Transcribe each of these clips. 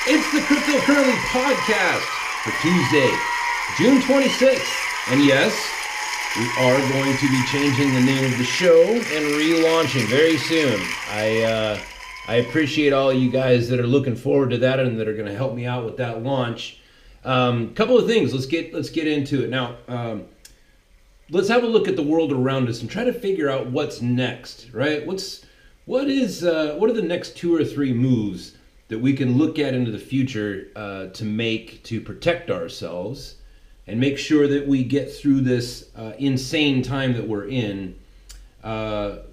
It's the Cryptocurrency Podcast for Tuesday, June 26th. And yes, we are going to be changing the name of the show and relaunching very soon. I appreciate all you guys that are looking forward to that and that are going to help me out with that launch. Couple of things. Let's get into it now. Let's have a look at the world around us and try to figure out what's next. Right? What are the next 2 or 3 moves that we can look at into the future to make to protect ourselves and make sure that we get through this insane time that we're in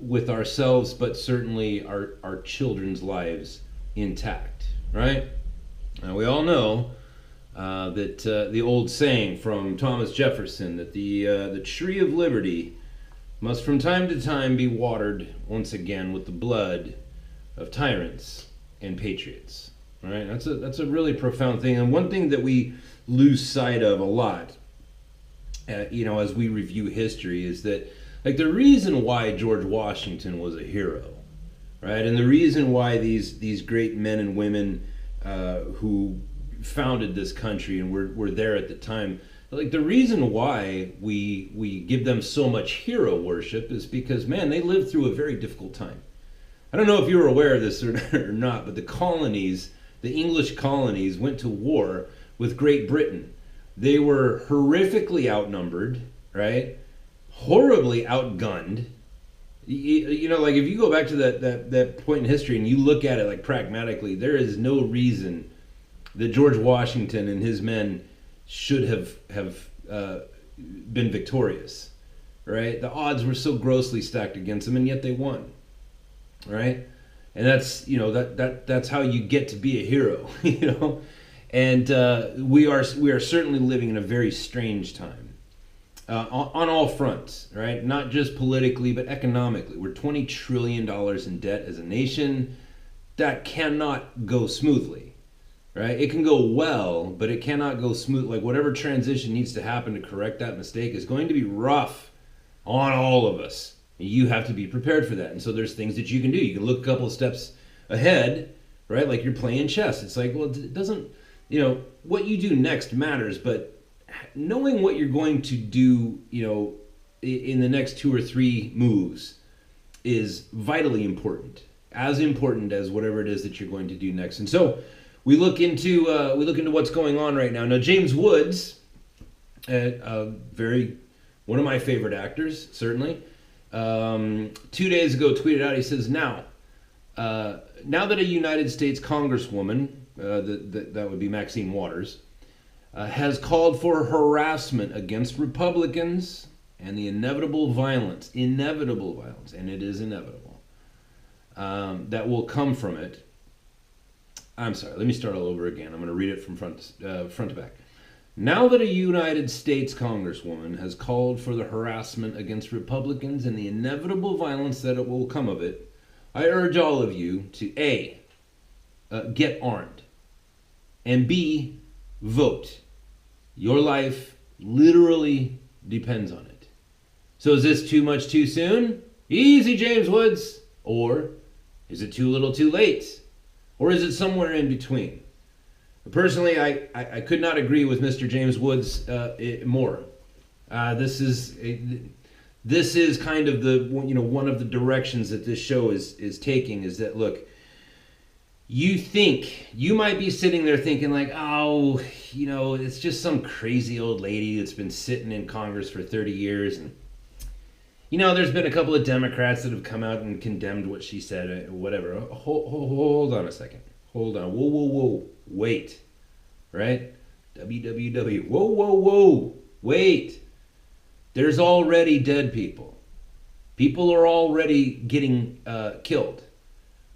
with ourselves, but certainly our children's lives intact, right? Now, we all know that the old saying from Thomas Jefferson that the tree of liberty must from time to time be watered once again with the blood of tyrants and patriots, right? That's a really profound thing, and one thing that we lose sight of a lot, as we review history, is that like the reason why George Washington was a hero, right, and the reason why these great men and women who founded this country and were there at the time, like the reason why we give them so much hero worship is because, man, they lived through a very difficult time. I don't know if you were aware of this or not, but the English colonies went to war with Great Britain. They were horrifically outnumbered, right? Horribly outgunned. Like if you go back to that point in history and you look at it like pragmatically, there is no reason that George Washington and his men should have been victorious, right? The odds were so grossly stacked against them, and yet they won, right? And that's that's how you get to be a hero, And we are certainly living in a very strange time on all fronts, right? Not just politically, but economically. We're $20 trillion in debt as a nation. That cannot go smoothly, right? It can go well, but it cannot go smooth. Like whatever transition needs to happen to correct that mistake is going to be rough on all of us. You have to be prepared for that. And so there's things that you can do. You can look a couple of steps ahead, right? Like you're playing chess. It's like, well, it doesn't, what you do next matters, but knowing what you're going to do, in the next 2 or 3 moves is vitally important, as important as whatever it is that you're going to do next. And so we look into what's going on right now. Now, James Woods, one of my favorite actors, certainly, 2 days ago tweeted out, he says, now that a United States Congresswoman, that would be Maxine Waters, has called for harassment against Republicans and the inevitable violence, and it is inevitable, that will come from it. I'm sorry, let me start all over again. I'm going to read it from front to back. Now that a United States Congresswoman has called for the harassment against Republicans and the inevitable violence that it will come of it, I urge all of you to A, get armed, and B, vote. Your life literally depends on it. So is this too much too soon? Easy, James Woods. Or is it too little too late? Or is it somewhere in between? Personally, I could not agree with Mr. James Woods more. This is kind of the one of the directions that this show is taking, is that, look, you might be sitting there thinking like, oh, it's just some crazy old lady that's been sitting in Congress for 30 years, and there's been a couple of Democrats that have come out and condemned what she said, whatever. Hold on a second. Hold on. Whoa. Wait. Right? www. Whoa. Wait. There's already dead people. People are already getting killed.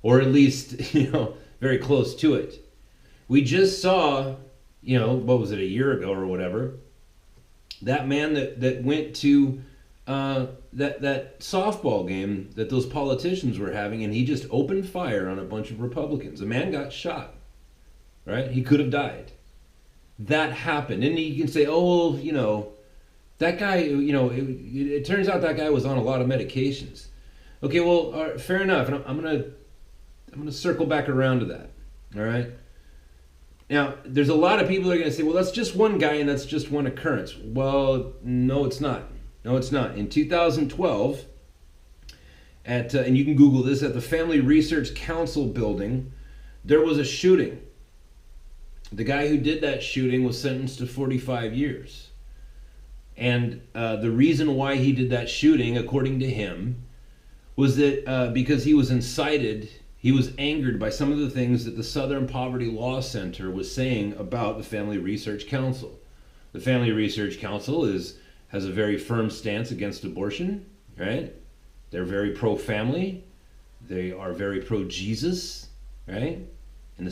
Or at least, very close to it. We just saw, what was it, a year ago or whatever, that man that went to that softball game that those politicians were having, and he just opened fire on a bunch of Republicans. A man got shot, right? He could have died. That happened. And you can say, oh, that guy, it turns out that guy was on a lot of medications. Okay, well, fair enough. And I'm gonna circle back around to that. All right. Now, there's a lot of people that are going to say, well, that's just one guy and that's just one occurrence. Well, no, it's not. No, it's not. In 2012, and you can Google this, at the Family Research Council building, there was a shooting. The guy who did that shooting was sentenced to 45 years. And the reason why he did that shooting, according to him, was that because he was incited, he was angered by some of the things that the Southern Poverty Law Center was saying about the Family Research Council. The Family Research Council has a very firm stance against abortion, right? They're very pro-family. They are very pro-Jesus, right? And the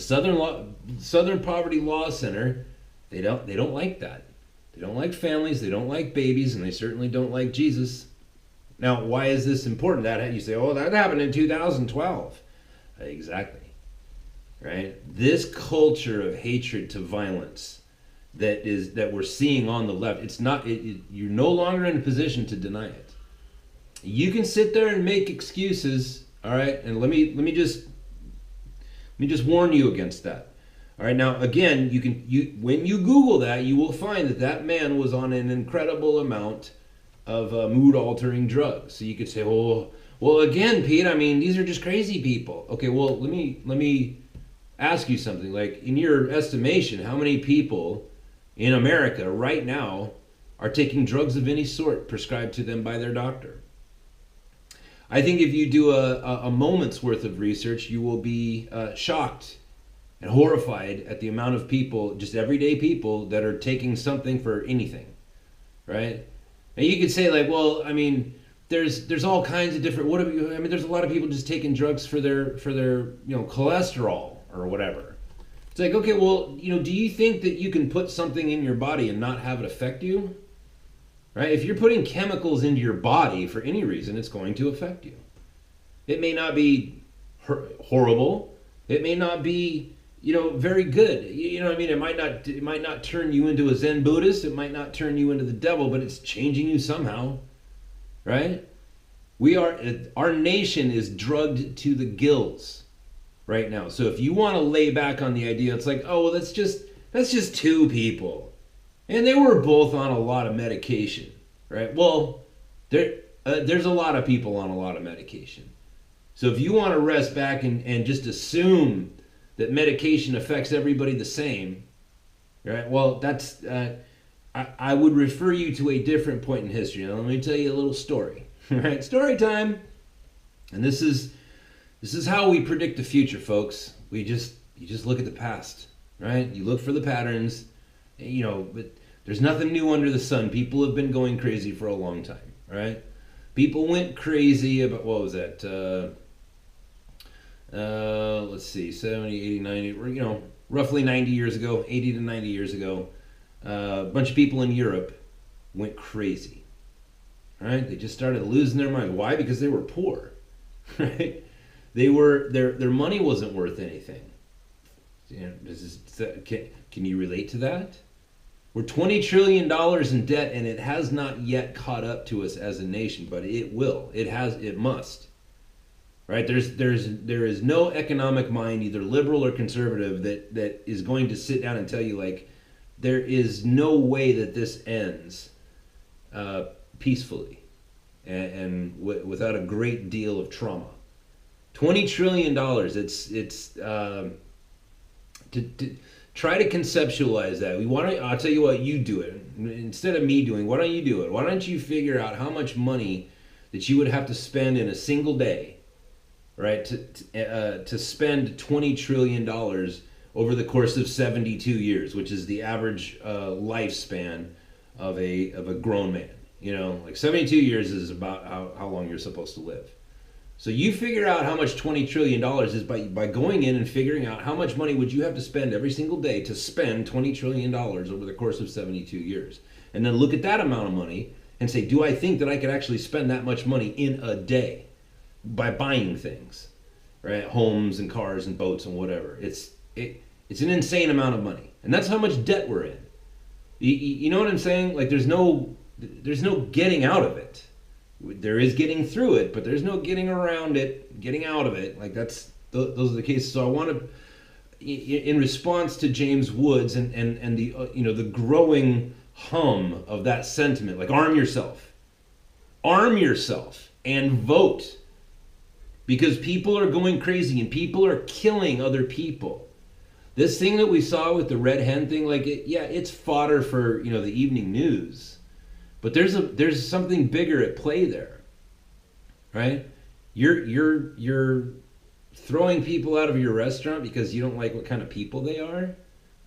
Southern Poverty Law Center, they don't like that. They don't like families, they don't like babies, and they certainly don't like Jesus. Now, why is this important? That you say, oh, that happened in 2012. Exactly. Right? This culture of hatred to violence that we're seeing on the left, it's not you're no longer in a position to deny it. You can sit there and make excuses, all right? And let me just warn you against that. All right, now again, when you Google that, you will find that man was on an incredible amount of mood-altering drugs. So you could say, well, again, Pete, I mean, these are just crazy people. Okay, well, let me ask you something. Like, in your estimation, how many people in America right now are taking drugs of any sort prescribed to them by their doctor? I think if you do a moment's worth of research, you will be shocked and horrified at the amount of people, just everyday people, that are taking something for anything, right? And you could say, like, well, I mean, there's all kinds of different. There's a lot of people just taking drugs for their cholesterol or whatever. It's like, okay, well, do you think that you can put something in your body and not have it affect you? Right? If you're putting chemicals into your body for any reason, it's going to affect you. It may not be horrible. It may not be very good. It might not turn you into a Zen Buddhist. It might not turn you into the devil, but it's changing you somehow, right? Our nation is drugged to the gills right now. So if you want to lay back on the idea, it's like, oh, well, that's just two people, and they were both on a lot of medication, right? Well, there's a lot of people on a lot of medication. So if you want to rest back and just assume that medication affects everybody the same, right? Well, that's I would refer you to a different point in history. Now, let me tell you a little story. Right? Story time. And this is how we predict the future, folks. You just look at the past, right? You look for the patterns, but there's nothing new under the sun. People have been going crazy for a long time, right? People went crazy about, what was that? Let's see, 70, 80, 90, roughly 90 years ago, 80 to 90 years ago, a bunch of people in Europe went crazy, right? They just started losing their mind. Why? Because they were poor, right? Their money wasn't worth anything. Can you relate to that? We're $20 trillion in debt, and it has not yet caught up to us as a nation, but it will. It must. Right? There is no economic mind, either liberal or conservative, that is going to sit down and tell you, like, there is no way that this ends peacefully and without a great deal of trauma. $20 trillion. It's to try to conceptualize that. I'll tell you what, you do it instead of me doing. Why don't you do it? Why don't you figure out how much money that you would have to spend in a single day, right, to spend $20 trillion over the course of 72 years, which is the average lifespan of a grown man. Like 72 years is about how long you're supposed to live. So you figure out how much $20 trillion is by going in and figuring out how much money would you have to spend every single day to spend $20 trillion over the course of 72 years. And then look at that amount of money and say, do I think that I could actually spend that much money in a day by buying things, right? Homes and cars and boats and whatever. It's an insane amount of money. And that's how much debt we're in. You know what I'm saying? Like there's no getting out of it. There is getting through it, but there's no getting around it, getting out of it. Like those are the cases. So I want to, in response to James Woods and the the growing hum of that sentiment, like arm yourself and vote, because people are going crazy and people are killing other people. This thing that we saw with the red hen thing, like it's fodder for the evening news, but there's something bigger at play there, right? You're throwing people out of your restaurant because you don't like what kind of people they are.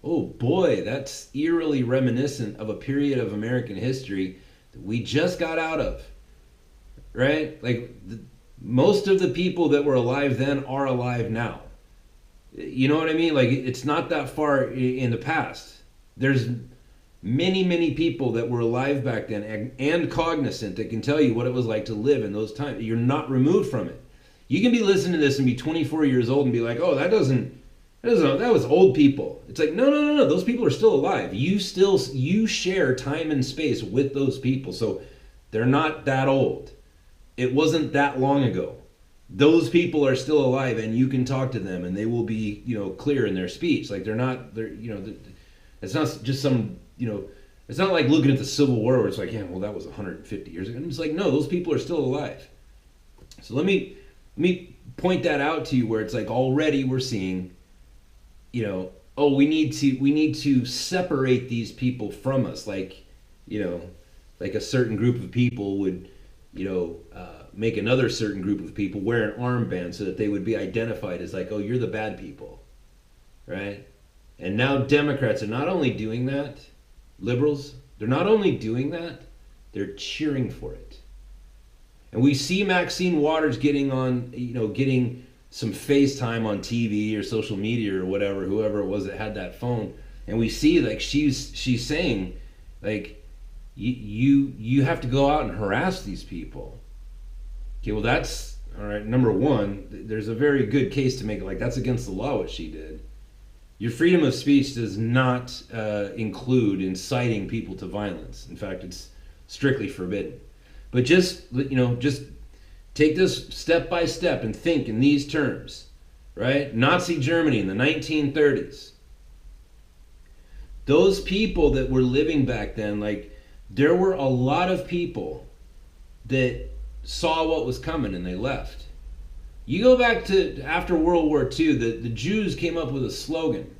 Oh boy, that's eerily reminiscent of a period of American history that we just got out of, right? Like most of the people that were alive then are alive now. You know what I mean? Like it's not that far in the past. There's many people that were alive back then and cognizant that can tell you what it was like to live in those times. You're not removed from it. You can be listening to this and be 24 years old and be like, oh, that was old people. It's like, no. Those people are still alive. You share time and space with those people. So they're not that old. It wasn't that long ago. Those people are still alive and you can talk to them and they will be, clear in their speech. Like it's not just some, it's not like looking at the Civil War where it's like, yeah, well, that was 150 years ago. And it's like, no, those people are still alive. So let me point that out to you where it's like already we're seeing, we need to separate these people from us. Like, like a certain group of people would, make another certain group of people wear an armband so that they would be identified as like, oh, you're the bad people, right? And now Democrats are not only doing that, liberals, they're not only doing that, they're cheering for it. And we see Maxine Waters getting on, getting some FaceTime on TV or social media or whatever, whoever it was that had that phone, and we see like she's saying like you have to go out and harass these people. Okay, well that's all right. Number one, there's a very good case to make it like that's against the law what she did. Your freedom of speech does not include inciting people to violence. In fact, it's strictly forbidden. But just take this step by step and think in these terms, right? Nazi Germany in the 1930s. Those people that were living back then, like there were a lot of people that saw what was coming and they left. You go back to after World War II, the Jews came up with a slogan.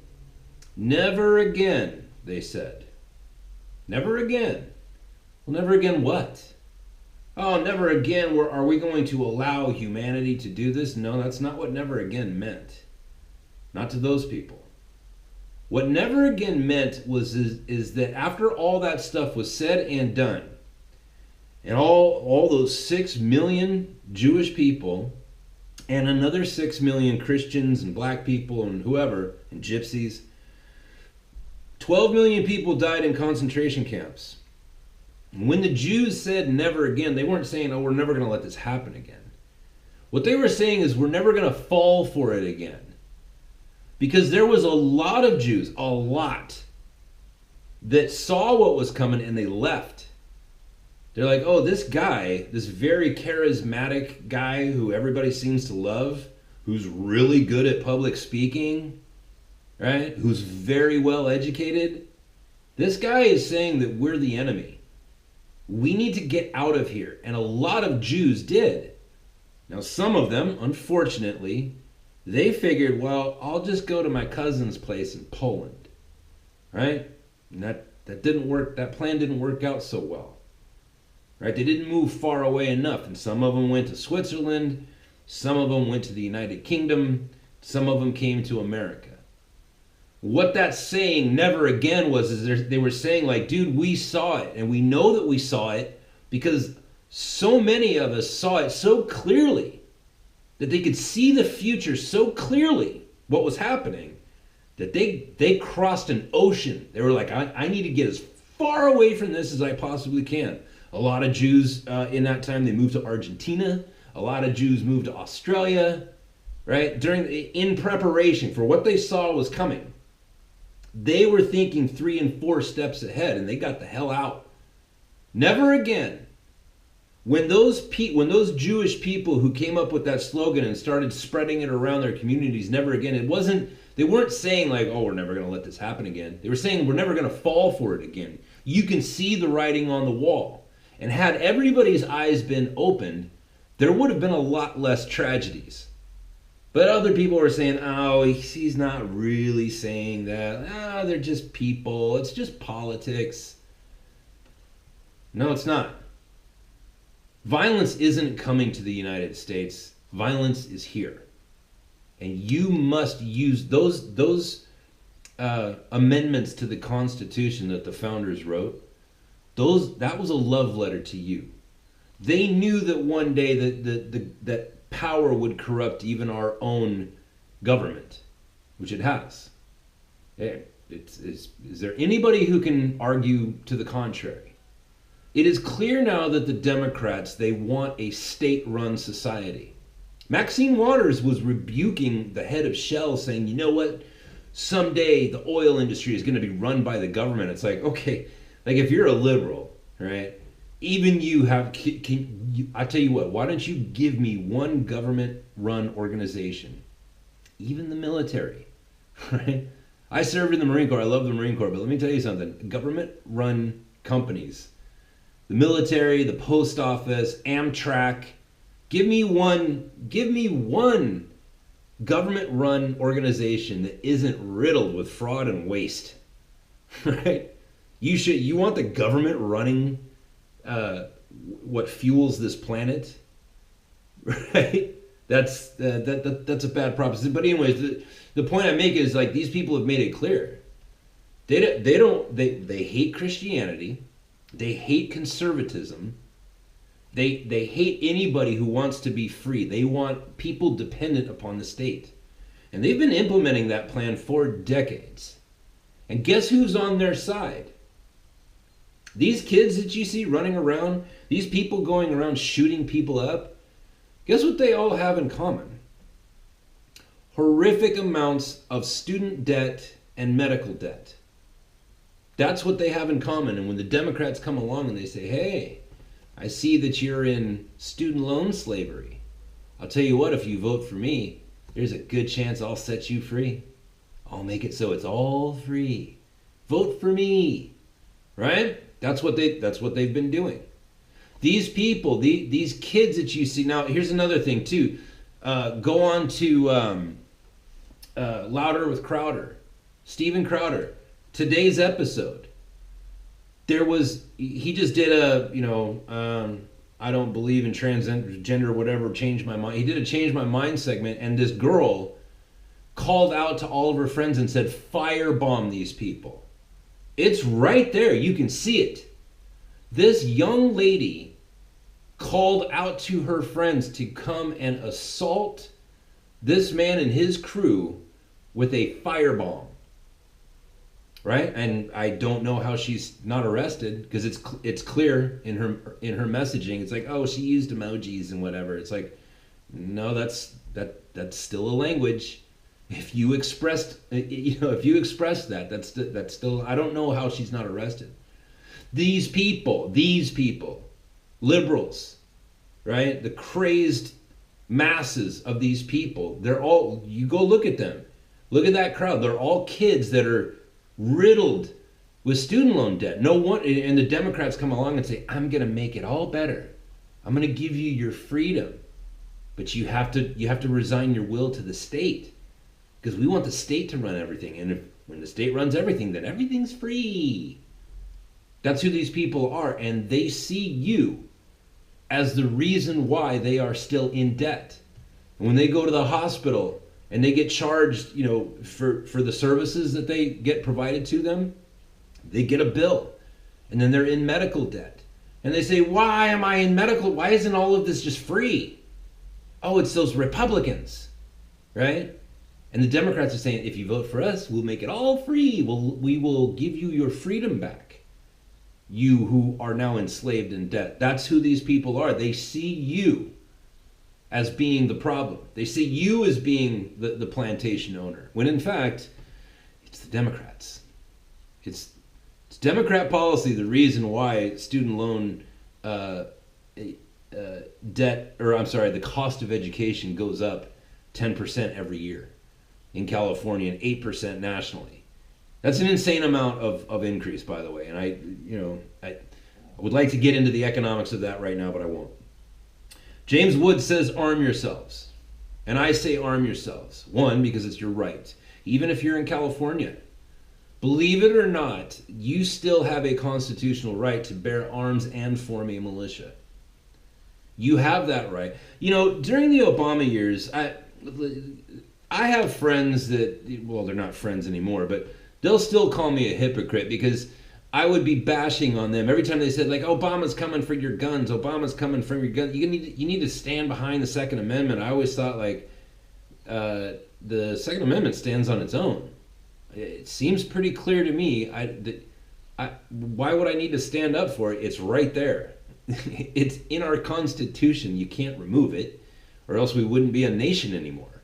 Never again, they said. Never again. Well, never again what? Oh, never again are we going to allow humanity to do this? No, that's not what never again meant. Not to those people. What never again meant is that after all that stuff was said and done, and all those 6 million Jewish people, and another 6 million Christians and black people and whoever, and gypsies, 12 million people died in concentration camps. When the Jews said never again, they weren't saying, oh, we're never going to let this happen again. What they were saying is we're never going to fall for it again. Because there was a lot of Jews, a lot, that saw what was coming and they left. They're like, oh, this guy, this very charismatic guy who everybody seems to love, who's really good at public speaking, right? Who's very well educated. This guy is saying that we're the enemy. We need to get out of here. And a lot of Jews did. Now, some of them, unfortunately, they figured, well, I'll just go to my cousin's place in Poland, right? And that didn't work. That plan didn't work out so well, right? They didn't move far away enough. And some of them went to Switzerland. Some of them went to the United Kingdom. Some of them came to America. What that's saying never again was is they were saying like, dude, we saw it. And we know that we saw it because so many of us saw it so clearly that they could see the future so clearly, what was happening, that they crossed an ocean. They were like, I need to get as far away from this as I possibly can. A lot of Jews in that time, they moved to Argentina. A lot of Jews moved to Australia, right? In preparation for what they saw was coming. They were thinking 3 and 4 steps ahead, and they got the hell out. Never again When those Jewish people who came up with that slogan and started spreading it around their communities, never again, they weren't saying like, oh, we're never going to let this happen again. They were saying we're never going to fall for it again. You can see the writing on the wall. And had everybody's eyes been opened, there would have been a lot less tragedies. But other people were saying, oh, he's not really saying that. Ah, they're just people. It's just politics. No, it's not. Violence isn't coming to the United States. Violence is here. And you must use those amendments to the Constitution that the founders wrote. That was a love letter to you. They knew that one day that power would corrupt even our own government, which it has. Is there anybody who can argue to the contrary? It is clear now that the Democrats, they want a state-run society. Maxine Waters was rebuking the head of Shell, saying, you know what? Someday the oil industry is going to be run by the government. It's like, okay, like if you're a liberal, right? Even you have, I tell you what, why don't you give me one government-run organization? Even the military, right? I served in the Marine Corps. I love the Marine Corps, but let me tell you something. Government-run companies, the military, the post office, Amtrak, give me one government-run organization that isn't riddled with fraud and waste, right? You want the government running what fuels this planet, right? That's a bad proposition. But anyways, the point I make is like these people have made it clear. They hate Christianity, they hate conservatism, they hate anybody who wants to be free. They want people dependent upon the state, and they've been implementing that plan for decades. And guess who's on their side? These kids that you see running around, these people going around shooting people up, guess what they all have in common? Horrific amounts of student debt and medical debt. That's what they have in common. And when the Democrats come along and they say, hey, I see that you're in student loan slavery. I'll tell you what, if you vote for me, there's a good chance I'll set you free. I'll make it so it's all free. Vote for me, right? That's what they've been doing. These people, these kids that you see now. Here's another thing too. Go on to Louder with Crowder, Steven Crowder. Today's episode. He just did I don't believe in transgender, whatever. Change my mind. He did a change my mind segment, and this girl called out to all of her friends and said, "Firebomb these people." It's right there. You can see it. This young lady called out to her friends to come and assault this man and his crew with a firebomb. Right? And I don't know how she's not arrested, because it's clear in her messaging. It's like, oh, she used emojis and whatever. It's like, no, that's still a language. If you expressed, that, that's still, I don't know how she's not arrested. These people, liberals, right? The crazed masses of these people, you go look at them. Look at that crowd. They're all kids that are riddled with student loan debt. No one, and the Democrats come along and say, I'm going to make it all better. I'm going to give you your freedom. But you have to resign your will to the state. Because we want the state to run everything. And when the state runs everything, then everything's free. That's who these people are. And they see you as the reason why they are still in debt. And when they go to the hospital and they get charged, for the services that they get provided to them, they get a bill. And then they're in medical debt. And they say, why am I in medical? Why isn't all of this just free? Oh, it's those Republicans, right? And the Democrats are saying, if you vote for us, we'll make it all free. We will give you your freedom back. You who are now enslaved in debt. That's who these people are. They see you as being the problem. They see you as being the plantation owner. When in fact, it's the Democrats. It's Democrat policy, the reason why student loan the cost of education goes up 10% every year in California and 8% nationally. That's an insane amount of increase, by the way. And I would like to get into the economics of that right now, but I won't. James Wood says, arm yourselves. And I say arm yourselves. One, because it's your right. Even if you're in California, believe it or not, you still have a constitutional right to bear arms and form a militia. You have that right. During the Obama years, I have friends that, well, they're not friends anymore, but they'll still call me a hypocrite because I would be bashing on them every time they said, like, Obama's coming for your guns, Obama's coming for your guns. You need to stand behind the Second Amendment. I always thought, like, the Second Amendment stands on its own. It seems pretty clear to me. Why would I need to stand up for it? It's right there. It's in our Constitution. You can't remove it, or else we wouldn't be a nation anymore.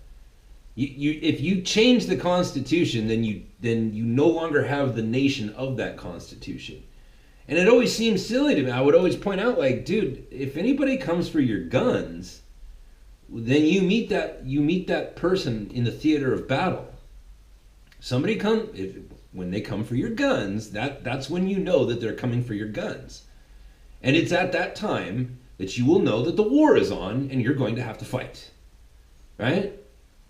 If you change the Constitution, then you no longer have the nation of that Constitution. And it always seems silly to me. I would always point out, like, dude, if anybody comes for your guns, then you meet that person in the theater of battle. When they come for your guns, that's when you know that they're coming for your guns. And it's at that time that you will know that the war is on and you're going to have to fight. Right?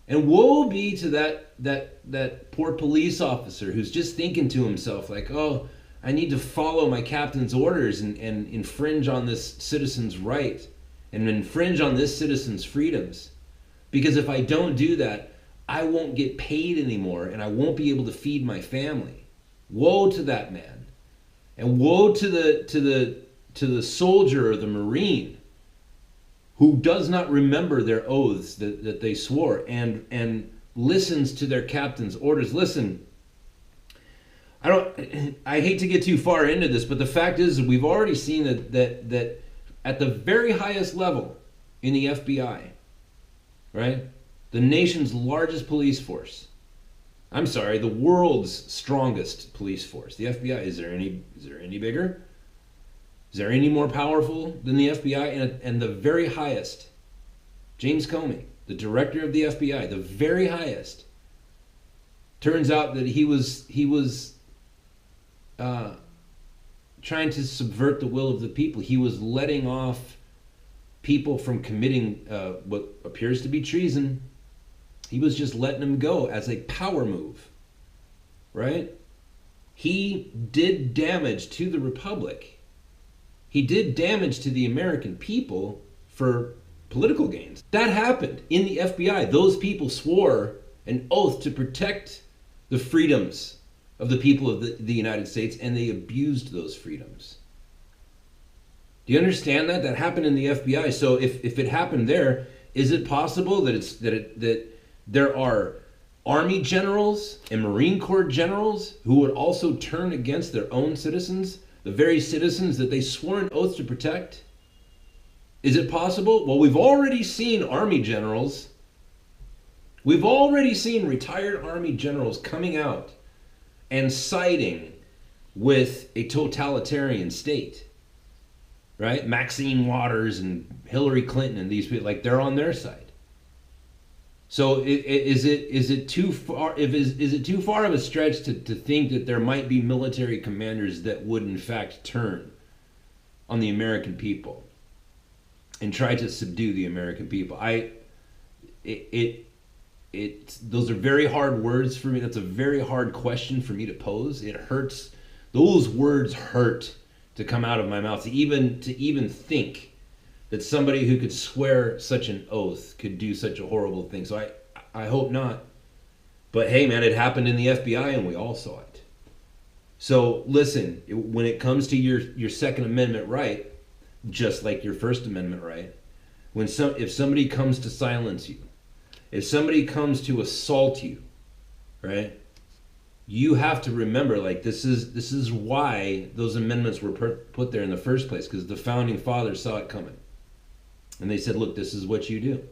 And woe be to that poor police officer who's just thinking to himself, like, oh, I need to follow my captain's orders and infringe on this citizen's right and infringe on this citizen's freedoms. Because if I don't do that, I won't get paid anymore and I won't be able to feed my family. Woe to that man. And woe to the soldier or the Marine who does not remember their oaths that they swore and listens to their captain's orders. Listen, I hate to get too far into this, but the fact is we've already seen that at the very highest level in the FBI, right? The nation's largest police force. I'm sorry, the world's strongest police force. The FBI, is there any bigger? Is there any more powerful than the FBI? And the very highest, James Comey, the director of the FBI, the very highest, turns out that he was trying to subvert the will of the people. He was letting off people from committing what appears to be treason. He was just letting them go as a power move, right? He did damage to the Republic. He did damage to the American people for political gains. That happened in the FBI. Those people swore an oath to protect the freedoms of the people of the United States, and they abused those freedoms. Do you understand that? That happened in the FBI. So if it happened there, is it possible that there are Army generals and Marine Corps generals who would also turn against their own citizens? The very citizens that they swore an oath to protect? Is it possible? Well, we've already seen Army generals. We've already seen retired Army generals coming out and siding with a totalitarian state. Right? Maxine Waters and Hillary Clinton and these people, like, they're on their side. So is it too far? Is it too far of a stretch to think that there might be military commanders that would in fact turn on the American people and try to subdue the American people? Those are very hard words for me. That's a very hard question for me to pose. It hurts. Those words hurt to come out of my mouth. To even think that somebody who could swear such an oath could do such a horrible thing. So I hope not. But hey, man, it happened in the FBI and we all saw it. So listen, when it comes to your Second Amendment right, just like your First Amendment right, if somebody comes to silence you, if somebody comes to assault you, right, you have to remember, like, this is why those amendments were put there in the first place, because the founding fathers saw it coming. And they said, look, this is what you do.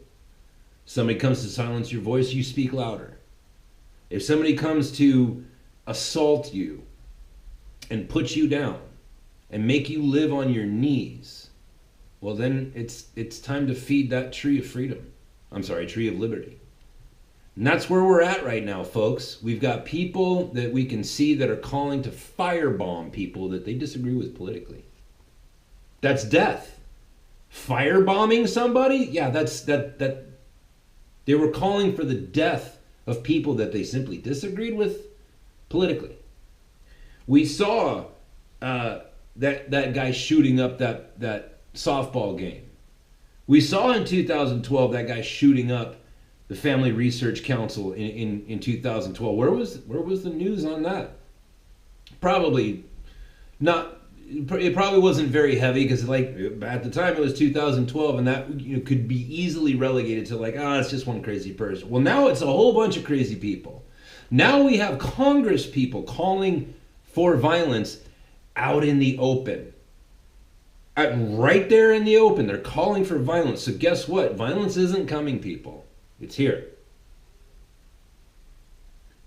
Somebody comes to silence your voice, you speak louder. If somebody comes to assault you and put you down and make you live on your knees, well then it's time to feed that tree of freedom. I'm sorry, tree of liberty. And that's where we're at right now, folks. We've got people that we can see that are calling to firebomb people that they disagree with politically. That's death. Firebombing somebody? Yeah, that they were calling for the death of people that they simply disagreed with politically. We saw that guy shooting up that softball game. We saw in 2012 that guy shooting up the Family Research Council in 2012. Where was the news on that? Probably not. It probably wasn't very heavy because like at the time it was 2012, and that could be easily relegated to like, it's just one crazy person. Well, now it's a whole bunch of crazy people. Now we have Congress people calling for violence out in the open. Right there in the open, they're calling for violence. So guess what? Violence isn't coming, people. It's here.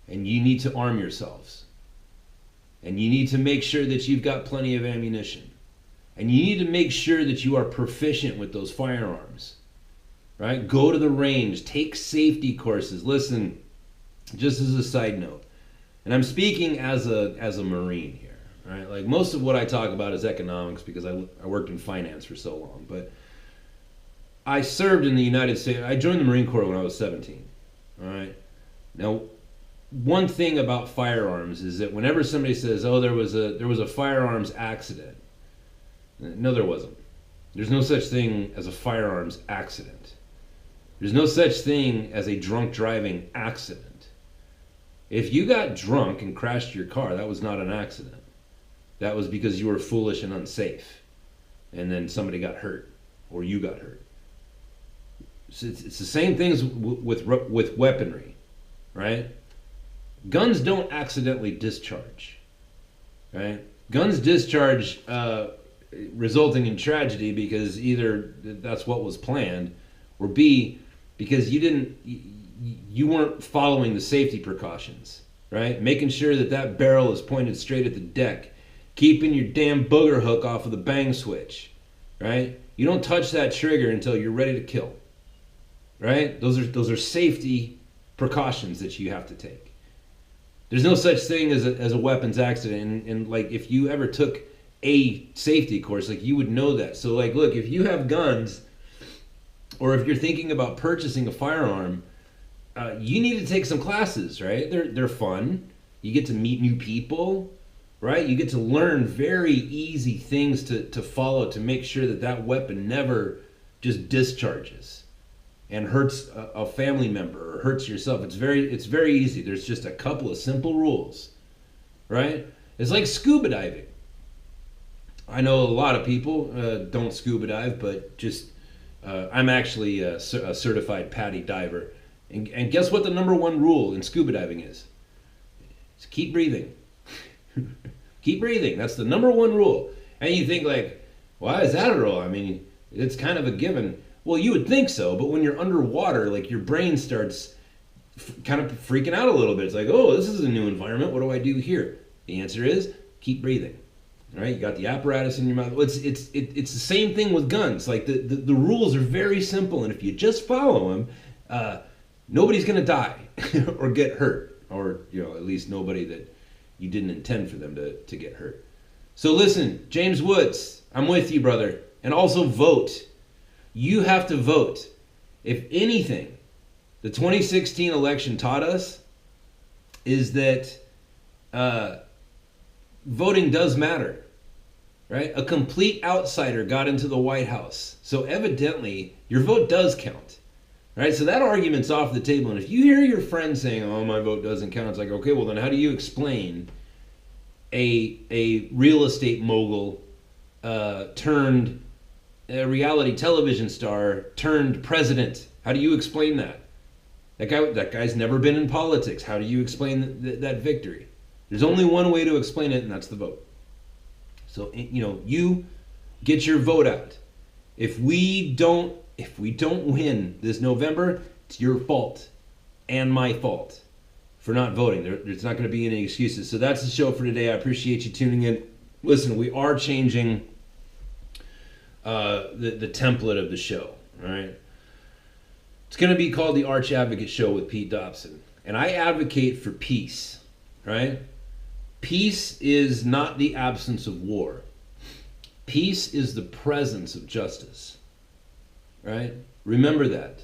And you need to arm yourselves. And you need to make sure that you've got plenty of ammunition. And you need to make sure that you are proficient with those firearms. Right? Go to the range. Take safety courses. Listen, just as a side note, and I'm speaking as a Marine here. Right? Like most of what I talk about is economics because I worked in finance for so long. But I served in the United States. I joined the Marine Corps when I was 17. All right. Now, one thing about firearms is that whenever somebody says, "Oh, there was a firearms accident," no, there wasn't. There's no such thing as a firearms accident. There's no such thing as a drunk driving accident. If you got drunk and crashed your car, that was not an accident. That was because you were foolish and unsafe, and then somebody got hurt, or you got hurt. So it's the same things with weaponry, right? Guns don't accidentally discharge, right? Guns discharge resulting in tragedy because either that's what was planned, or B, because you weren't following the safety precautions, right? Making sure that barrel is pointed straight at the deck, keeping your damn booger hook off of the bang switch, right? You don't touch that trigger until you're ready to kill, right? Those are safety precautions that you have to take. There's no such thing as a weapons accident, and like if you ever took a safety course, like you would know that. So like, look, if you have guns, or if you're thinking about purchasing a firearm, you need to take some classes, right? They're fun. You get to meet new people, right? You get to learn very easy things to follow to make sure that weapon never just discharges and hurts a family member or hurts yourself. It's very easy. There's just a couple of simple rules, right? It's like scuba diving. I know a lot of people don't scuba dive, but just I'm actually a certified PADI diver. And guess what the number one rule in scuba diving is? It's keep breathing. Keep breathing. That's the number one rule. And you think like, why is that a rule? I mean, it's kind of a given. Well, you would think so, but when you're underwater, like your brain starts kind of freaking out a little bit. It's like, oh, this is a new environment. What do I do here? The answer is keep breathing. All right, you got the apparatus in your mouth. It's the same thing with guns. Like the rules are very simple, and if you just follow them, nobody's gonna die or get hurt, or at least nobody that you didn't intend for them to get hurt. So listen, James Woods, I'm with you, brother, and also vote. You have to vote. If anything, the 2016 election taught us is that voting does matter, right? A complete outsider got into the White House. So evidently, your vote does count, right? So that argument's off the table. And if you hear your friend saying, oh, my vote doesn't count, it's like, okay, well then how do you explain a real estate mogul turned a reality television star turned president? How do you explain that? That guy's never been in politics. How do you explain that victory? There's only one way to explain it, and that's the vote. So you get your vote out. If we don't win this November, it's your fault and my fault for not voting. There's not going to be any excuses. So that's the show for today. I appreciate you tuning in. Listen, we are changing the template of the show, right? It's going to be called the Arch Advocate Show with Pete Dobson. And I advocate for peace, right? Peace is not the absence of war. Peace is the presence of justice, right? Remember that.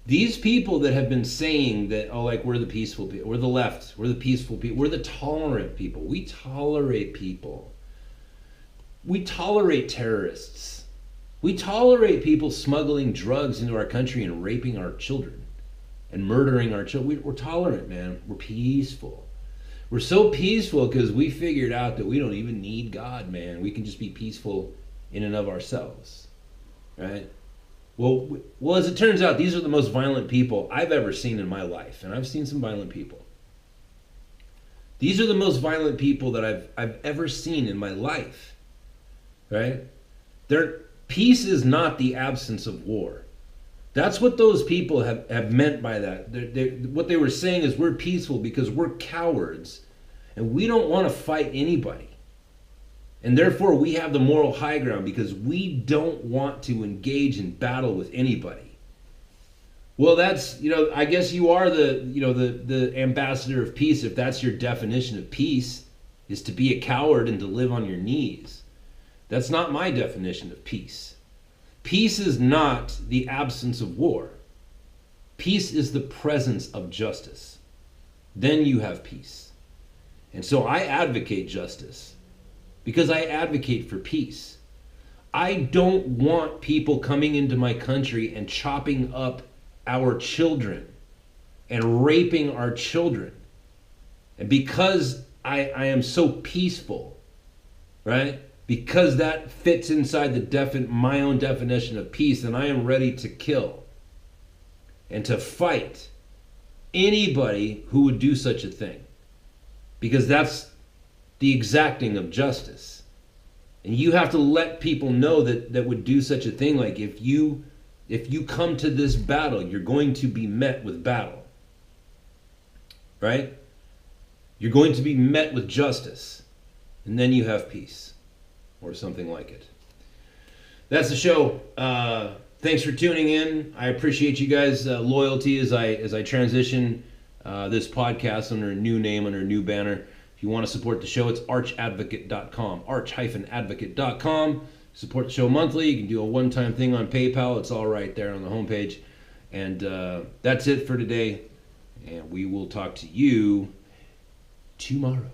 These people that have been saying that, oh, like, we're the peaceful people, we're the left, we're the peaceful people, we're the tolerant people. We tolerate people. We tolerate terrorists. We tolerate people smuggling drugs into our country and raping our children and murdering our children. We're tolerant, man. We're peaceful. We're so peaceful because we figured out that we don't even need God, man. We can just be peaceful in and of ourselves, right? Well, as it turns out, these are the most violent people I've ever seen in my life, and I've seen some violent people. These are the most violent people that I've ever seen in my life, right? Peace is not the absence of war. That's what those people have meant by that. What they were saying is we're peaceful because we're cowards and we don't want to fight anybody. And therefore we have the moral high ground because we don't want to engage in battle with anybody. Well, that's, I guess you are the ambassador of peace if that's your definition of peace, is to be a coward and to live on your knees. That's not my definition of peace. Peace is not the absence of war. Peace is the presence of justice. Then you have peace. And so I advocate justice because I advocate for peace. I don't want people coming into my country and chopping up our children and raping our children. And because I am so peaceful, right? Because that fits inside my own definition of peace, and I am ready to kill and to fight anybody who would do such a thing. Because that's the exacting of justice. And you have to let people know that would do such a thing. Like, if you come to this battle, you're going to be met with battle. Right? You're going to be met with justice. And then you have peace. Or something like it. That's the show. Thanks for tuning in. I appreciate you guys' loyalty as I transition this podcast under a new name, under a new banner. If you want to support the show, it's archadvocate.com. arch-advocate.com. Support the show monthly. You can do a one-time thing on PayPal. It's all right there on the homepage. And that's it for today. And we will talk to you tomorrow.